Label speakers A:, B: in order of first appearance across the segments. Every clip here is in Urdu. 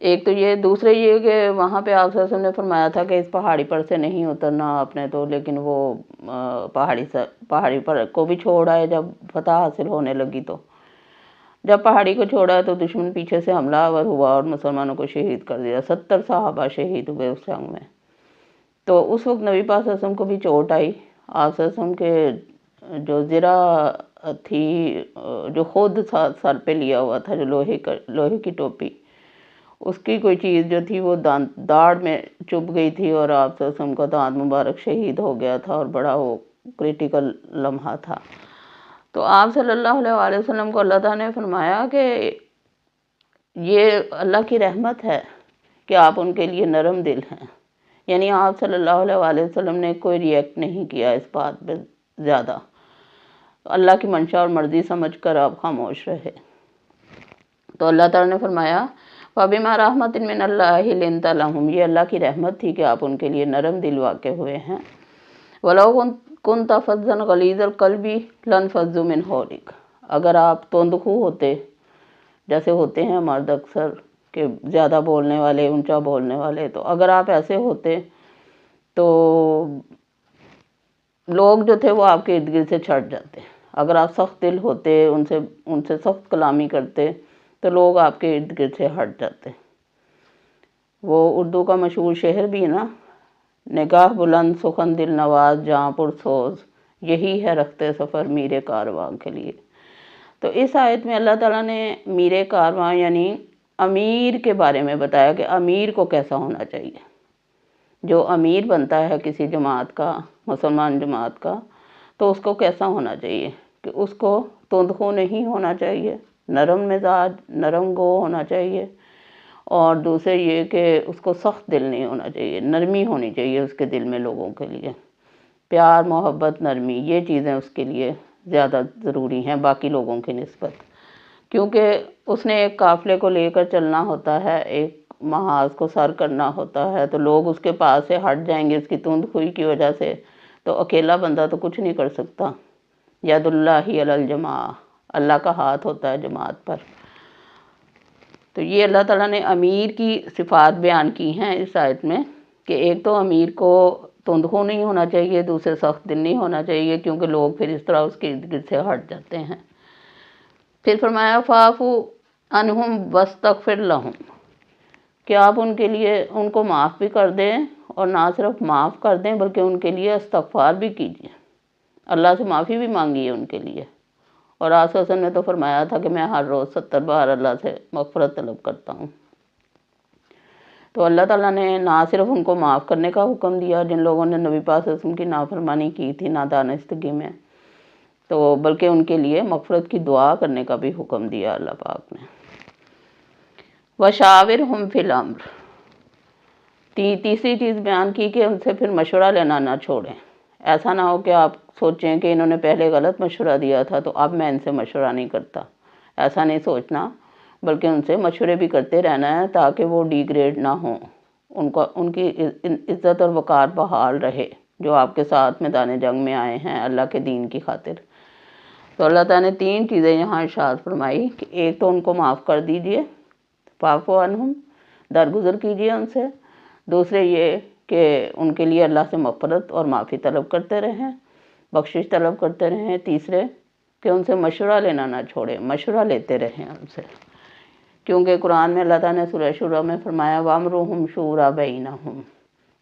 A: ایک تو یہ، دوسرے یہ کہ وہاں پہ آپ صلی اللہ علیہ وسلم نے فرمایا تھا کہ اس پہاڑی پر سے نہیں اترنا آپ نے، تو لیکن وہ پہاڑی پر کو بھی چھوڑ آئے جب فتح حاصل ہونے لگی، تو جب پہاڑی کو چھوڑا تو دشمن پیچھے سے حملہ آور ہوا اور مسلمانوں کو شہید کر دیا، 70 صحابہ شہید ہوئے اس جنگ میں۔ تو اس وقت نبی پاک صلی اللہ علیہ وسلم کو بھی چوٹ آئی۔ آپ صلی اللہ علیہ وسلم کے جو زرہ تھی، جو خود سر پہ لیا ہوا تھا، جو لوہے کی ٹوپی، اس کی کوئی چیز جو تھی وہ داڑھ میں چبھ گئی تھی، اور آپ صلی اللہ علیہ وسلم کا دانت مبارک شہید ہو گیا تھا، اور بڑا وہ کریٹیکل لمحہ تھا۔ تو آپ صلی اللہ علیہ وآلہ وسلم کو اللہ تعالیٰ نے فرمایا کہ یہ اللہ کی رحمت ہے کہ آپ ان کے لیے نرم دل ہیں، یعنی آپ صلی اللہ علیہ وآلہ وسلم نے کوئی ریئیکٹ نہیں کیا اس بات پہ زیادہ، اللہ کی منشا اور مرضی سمجھ کر آپ خاموش رہے۔ تو اللہ تعالیٰ نے فرمایا فَبِمَا رَحْمَةٍ مِّنَ اللَّهِ لِنتَ لَهُمْ، یہ اللہ کی رحمت تھی کہ آپ ان کے لیے نرم دل واقع ہوئے ہیں۔ وَلَوْ كُنْتَ فَظًّا غَلِيظَ الْقَلْبِ لَانفَضُّوا مِنْ حَوْلِكَ، اگر آپ تندخو ہوتے، جیسے ہوتے ہیں مرد اکثر کہ زیادہ بولنے والے، اونچا بولنے والے، تو اگر آپ ایسے ہوتے تو لوگ جو تھے وہ آپ کے ارد گرد سے چھٹ جاتے۔ اگر آپ سخت دل ہوتے، ان سے سخت کلامی کرتے، تو لوگ آپ کے ارد گرد سے ہٹ جاتے۔ وہ اردو کا مشہور شعر بھی ہے نا، نگاہ بلند سخن دل نواز جاں پرسوز، یہی ہے رختے سفر میر کارواں کے لیے۔ تو اس آیت میں اللہ تعالیٰ نے میر کارواں یعنی امیر کے بارے میں بتایا کہ امیر کو کیسا ہونا چاہیے۔ جو امیر بنتا ہے کسی جماعت کا، مسلمان جماعت کا، تو اس کو کیسا ہونا چاہیے کہ اس کو تندخو نہیں ہونا چاہیے، نرم مزاج، نرم گو ہونا چاہیے، اور دوسرے یہ کہ اس کو سخت دل نہیں ہونا چاہیے، نرمی ہونی چاہیے اس کے دل میں لوگوں کے لیے، پیار، محبت، نرمی، یہ چیزیں اس کے لیے زیادہ ضروری ہیں باقی لوگوں کی نسبت، کیونکہ اس نے ایک قافلے کو لے کر چلنا ہوتا ہے، ایک محاذ کو سر کرنا ہوتا ہے، تو لوگ اس کے پاس سے ہٹ جائیں گے اس کی تندخوئی کی وجہ سے، تو اکیلا بندہ تو کچھ نہیں کر سکتا۔ ید اللہ علی الجماع، اللہ کا ہاتھ ہوتا ہے جماعت پر۔ تو یہ اللہ تعالیٰ نے امیر کی صفات بیان کی ہیں اس آیت میں، کہ ایک تو امیر کو تندخو نہیں ہونا چاہیے، دوسرے سخت دل نہیں ہونا چاہیے، کیونکہ لوگ پھر اس طرح اس کے ارد گرد سے ہٹ جاتے ہیں۔ پھر فرمایا فَاعْفُ عَنْهُمْ وَاسْتَغْفِرْ لَهُمْ، کہ آپ ان کے لیے ان کو معاف بھی کر دیں، اور نہ صرف معاف کر دیں بلکہ ان کے لیے استغفار بھی کیجیے، اللہ سے معافی بھی مانگیے ان کے لیے۔ اور آپ صلی اللہ علیہ وسلم نے تو فرمایا تھا کہ میں ہر روز 70 بار اللہ سے مغفرت طلب کرتا ہوں۔ تو اللہ تعالیٰ نے نہ صرف ان کو معاف کرنے کا حکم دیا جن لوگوں نے نبی پاک صلی اللہ علیہ وسلم کی نافرمانی کی تھی نادانستگی میں، تو بلکہ ان کے لیے مغفرت کی دعا کرنے کا بھی حکم دیا اللہ پاک نے۔ وَشَاوِرْهُمْ فِي الْأَمْرِ، تیسری چیز بیان کی کہ ان سے پھر مشورہ لینا نہ چھوڑیں۔ ایسا نہ ہو کہ آپ سوچیں کہ انہوں نے پہلے غلط مشورہ دیا تھا تو اب میں ان سے مشورہ نہیں کرتا، ایسا نہیں سوچنا، بلکہ ان سے مشورے بھی کرتے رہنا ہے تاکہ وہ ڈی گریڈ نہ ہوں، ان کی عزت اور وقار بحال رہے، جو آپ کے ساتھ میدان جنگ میں آئے ہیں اللہ کے دین کی خاطر۔ تو اللہ تعالیٰ نے 3 چیزیں یہاں ارشاد فرمائی کہ ایک تو ان کو معاف کر دیجئے، فَاعْفُوا عَنْهُمْ، درگزر کیجئے ان سے، دوسرے یہ کہ ان کے لیے اللہ سے مغفرت اور معافی طلب کرتے رہیں، بخشش طلب کرتے رہیں، تیسرے کہ ان سے مشورہ لینا نہ چھوڑیں، مشورہ لیتے رہیں ان سے، کیونکہ قرآن میں اللہ تعالیٰ نے سورہ شورى میں فرمایا وَأَمْرُهُمْ شُورَىٰ بَيْنَهُمْ،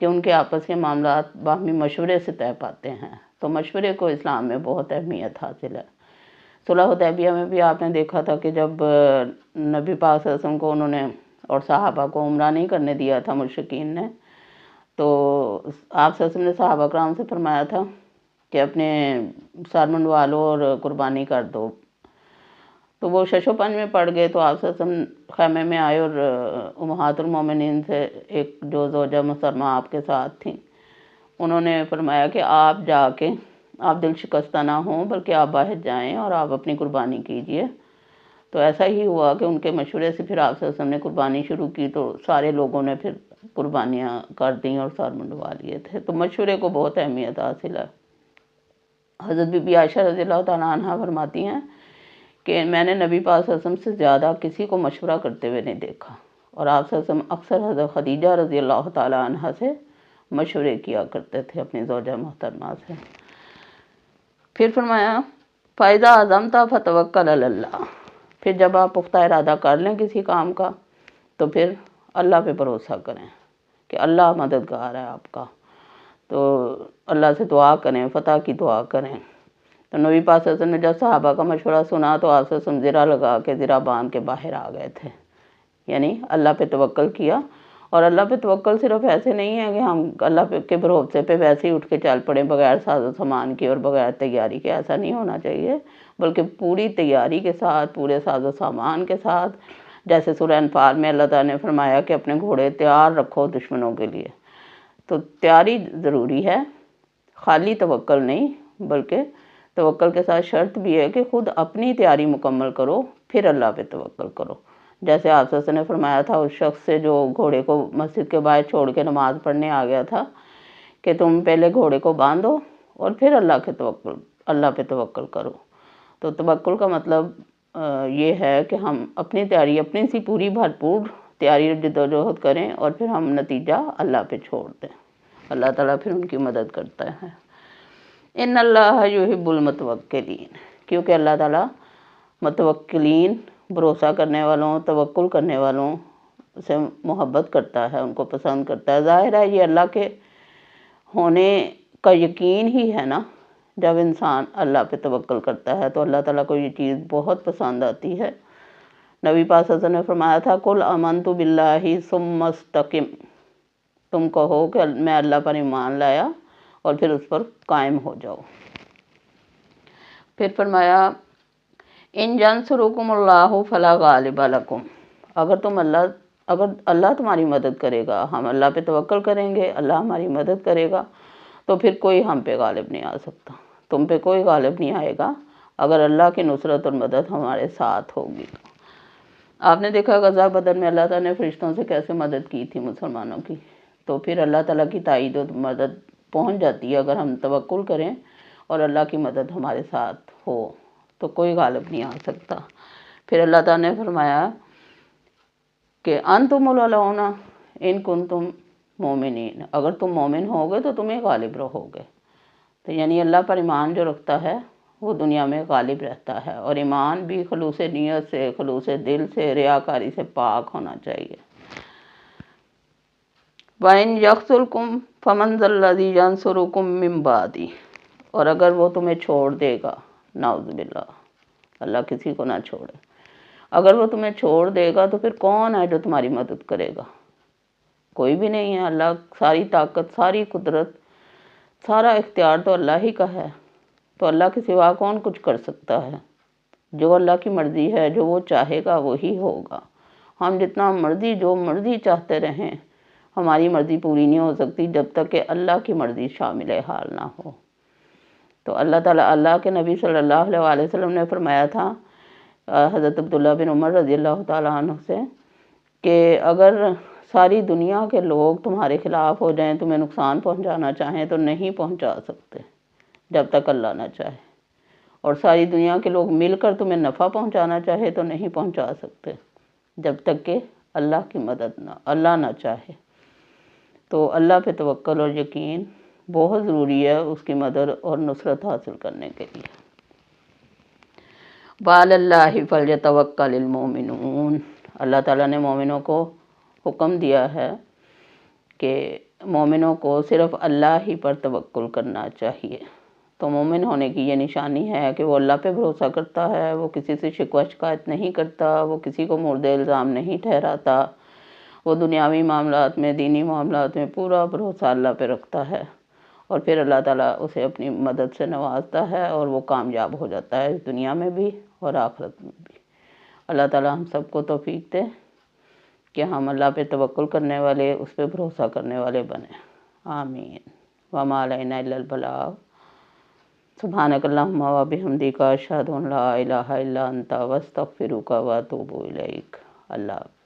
A: کہ ان کے آپس کے معاملات باہمی مشورے سے طے پاتے ہیں۔ تو مشورے کو اسلام میں بہت اہمیت حاصل ہے۔ صلح حدیبیہ میں بھی آپ نے دیکھا تھا کہ جب نبی پاک صلی اللہ علیہ وسلم کو انہوں نے اور صحابہ کو عمرہ نہیں کرنے دیا تھا مشرکین نے، تو آپ صلی اللہ علیہ وسلم نے صحابہ کرام سے فرمایا تھا کہ اپنے سر منڈوا لو اور قربانی کر دو، تو وہ شش و پنج میں پڑ گئے۔ تو آپ صلی اللہ علیہ وسلم خیمے میں آئے اور امہات المومنین سے ایک جو زوجہ محترمہ آپ کے ساتھ تھیں، انہوں نے فرمایا کہ آپ جا کے آپ دل شکستہ نہ ہوں بلکہ آپ باہر جائیں اور آپ اپنی قربانی کیجئے۔ تو ایسا ہی ہوا کہ ان کے مشورے سے پھر آپ صلی اللہ علیہ وسلم نے قربانی شروع کی، تو سارے لوگوں نے پھر قربانیاں کر دیں اور سر منڈوا لیے تھے۔ تو مشورے کو بہت اہمیت حاصل ہے۔ حضرت بی بی عائشہ رضی اللہ تعالیٰ عنہ فرماتی ہیں کہ میں نے نبی پاک صلی اللہ علیہ وسلم سے زیادہ کسی کو مشورہ کرتے ہوئے نہیں دیکھا، اور آپ صلی اللہ علیہ وسلم اکثر حضرت خدیجہ رضی اللہ تعالیٰ عنہ سے مشورے کیا کرتے تھے اپنی زوجہ محترمہ سے۔ پھر فرمایا فَإِذَا عَزَمْتَ فَتَوَكَّلْ عَلَى اللَّهِ، پھر جب آپ پختہ ارادہ کر لیں کسی کام کا تو پھر اللہ پہ بھروسہ کریں کہ اللہ مددگار ہے آپ کا، تو اللہ سے دعا کریں، فتح کی دعا کریں۔ تو نبی پاک صلی اللہ علیہ وسلم نے جب صحابہ کا مشورہ سنا تو آپ صلی اللہ علیہ وسلم زرہ لگا کے زرہ باندھ کے باہر آ گئے تھے، یعنی اللہ پہ توکل کیا۔ اور اللہ پہ توکل صرف ایسے نہیں ہے کہ ہم اللہ کے بھروسے پہ ویسے ہی اٹھ کے چل پڑیں بغیر ساز و سامان کے اور بغیر تیاری کے، ایسا نہیں ہونا چاہیے، بلکہ پوری تیاری کے ساتھ، پورے ساز و سامان کے ساتھ، جیسے سورہ انفال میں اللہ تعالیٰ نے فرمایا کہ اپنے گھوڑے تیار رکھو دشمنوں کے لیے۔ تو تیاری ضروری ہے، خالی توکل نہیں، بلکہ توکل کے ساتھ شرط بھی ہے کہ خود اپنی تیاری مکمل کرو پھر اللہ پہ توکل کرو۔ جیسے آپ صلی اللہ علیہ وسلم نے فرمایا تھا اس شخص سے جو گھوڑے کو مسجد کے باہر چھوڑ کے نماز پڑھنے آ گیا تھا کہ تم پہلے گھوڑے کو باندھو اور پھر اللہ پہ توکل کرو۔ تو توکل کا مطلب یہ ہے کہ ہم اپنی تیاری اپنی سی پوری بھرپور تیاری جدوجہد کریں اور پھر ہم نتیجہ اللہ پہ چھوڑ دیں، اللہ تعالیٰ پھر ان کی مدد کرتا ہے۔ ان اللہ یحب المتوکلین، کیونکہ اللہ تعالیٰ متوکلین، بھروسہ کرنے والوں، توکل کرنے والوں سے محبت کرتا ہے، ان کو پسند کرتا ہے۔ ظاہر ہے یہ اللہ کے ہونے کا یقین ہی ہے نا، جب انسان اللہ پہ توکل کرتا ہے تو اللہ تعالیٰ کو یہ چیز بہت پسند آتی ہے۔ نبی پاک صلی اللہ علیہ وسلم نے فرمایا تھا قل آمنت باللہ ثم استقم، تم کہو کہ میں اللہ پر ایمان لایا اور پھر اس پر قائم ہو جاؤ۔ پھر فرمایا ان ینصرکم اللہ فلا غالب لکم، اگر اللہ تمہاری مدد کرے گا، ہم اللہ پہ توکل کریں گے، اللہ ہماری مدد کرے گا، تو پھر کوئی ہم پہ غالب نہیں آ سکتا، تم پہ کوئی غالب نہیں آئے گا اگر اللہ کی نصرت اور مدد ہمارے ساتھ ہوگی۔ آپ نے دیکھا غزوہ بدر میں اللہ تعالیٰ نے فرشتوں سے کیسے مدد کی تھی مسلمانوں کی، تو پھر اللہ تعالیٰ کی تائید و مدد پہنچ جاتی ہے اگر ہم توکل کریں اور اللہ کی مدد ہمارے ساتھ ہو تو کوئی غالب نہیں آ سکتا۔ پھر اللہ تعالیٰ نے فرمایا کہ انتم الاعلون ان کنتم مومنین، اگر تم مومن ہوگے تو تمہیں غالب رہو گے۔ تو یعنی اللہ پر ایمان جو رکھتا ہے وہ دنیا میں غالب رہتا ہے، اور ایمان بھی خلوص نیت سے، خلوص دل سے، ریاکاری سے پاک ہونا چاہیے۔ وَإِنْ يَخْذُلْكُمْ فَمَنْ ذَا الَّذِي يَنْصُرُكُمْ مِنْ بَعْدِهِ، اور اگر وہ تمہیں چھوڑ دے گا، نعوذ باللہ، اللہ کسی کو نہ چھوڑے، اگر وہ تمہیں چھوڑ دے گا تو پھر کون ہے جو تمہاری مدد کرے گا؟ کوئی بھی نہیں ہے۔ اللہ ساری طاقت، ساری قدرت، سارا اختیار تو اللہ ہی کا ہے، تو اللہ کے سوا کون کچھ کر سکتا ہے؟ جو اللہ کی مرضی ہے، جو وہ چاہے گا وہی ہوگا۔ ہم جتنا مرضی جو مرضی چاہتے رہیں، ہماری مرضی پوری نہیں ہو سکتی جب تک کہ اللہ کی مرضی شامل حال نہ ہو۔ تو اللہ تعالیٰ، اللہ کے نبی صلی اللہ علیہ وسلم نے فرمایا تھا حضرت عبداللہ بن عمر رضی اللہ تعالیٰ عنہ سے کہ اگر ساری دنیا کے لوگ تمہارے خلاف ہو جائیں، تمہیں نقصان پہنچانا چاہیں تو نہیں پہنچا سکتے جب تک اللہ نہ چاہے، اور ساری دنیا کے لوگ مل کر تمہیں نفع پہنچانا چاہے تو نہیں پہنچا سکتے جب تک کہ اللہ کی مدد اللہ نہ چاہے۔ تو اللہ پہ توکل اور یقین بہت ضروری ہے اس کی مدد اور نصرت حاصل کرنے کے لیے۔ وَعَلَى اللَّهِ فَلْيَتَوَكَّلِ الْمُؤْمِنُونَ، اللہ تعالیٰ نے مومنوں کو حکم دیا ہے کہ مومنوں کو صرف اللہ ہی پر توکل کرنا چاہیے۔ تو مومن ہونے کی یہ نشانی ہے کہ وہ اللہ پہ بھروسہ کرتا ہے، وہ کسی سے شکوہ شکایت نہیں کرتا، وہ کسی کو مورد الزام نہیں ٹھہراتا، وہ دنیاوی معاملات میں، دینی معاملات میں پورا بھروسہ اللہ پہ رکھتا ہے، اور پھر اللہ تعالیٰ اسے اپنی مدد سے نوازتا ہے اور وہ کامیاب ہو جاتا ہے اس دنیا میں بھی اور آخرت میں بھی۔ اللہ تعالیٰ ہم سب کو توفیق دے کہ ہم اللہ پہ توکل کرنے والے، اس پہ بھروسہ کرنے والے بنیں، آمین۔ وما علینا الا البلاغ، سبحانک اللہم و بحمدک، اشہد ان لا الہ الا انت، واستغفرک واتوب الیک۔ اللہ حافظ۔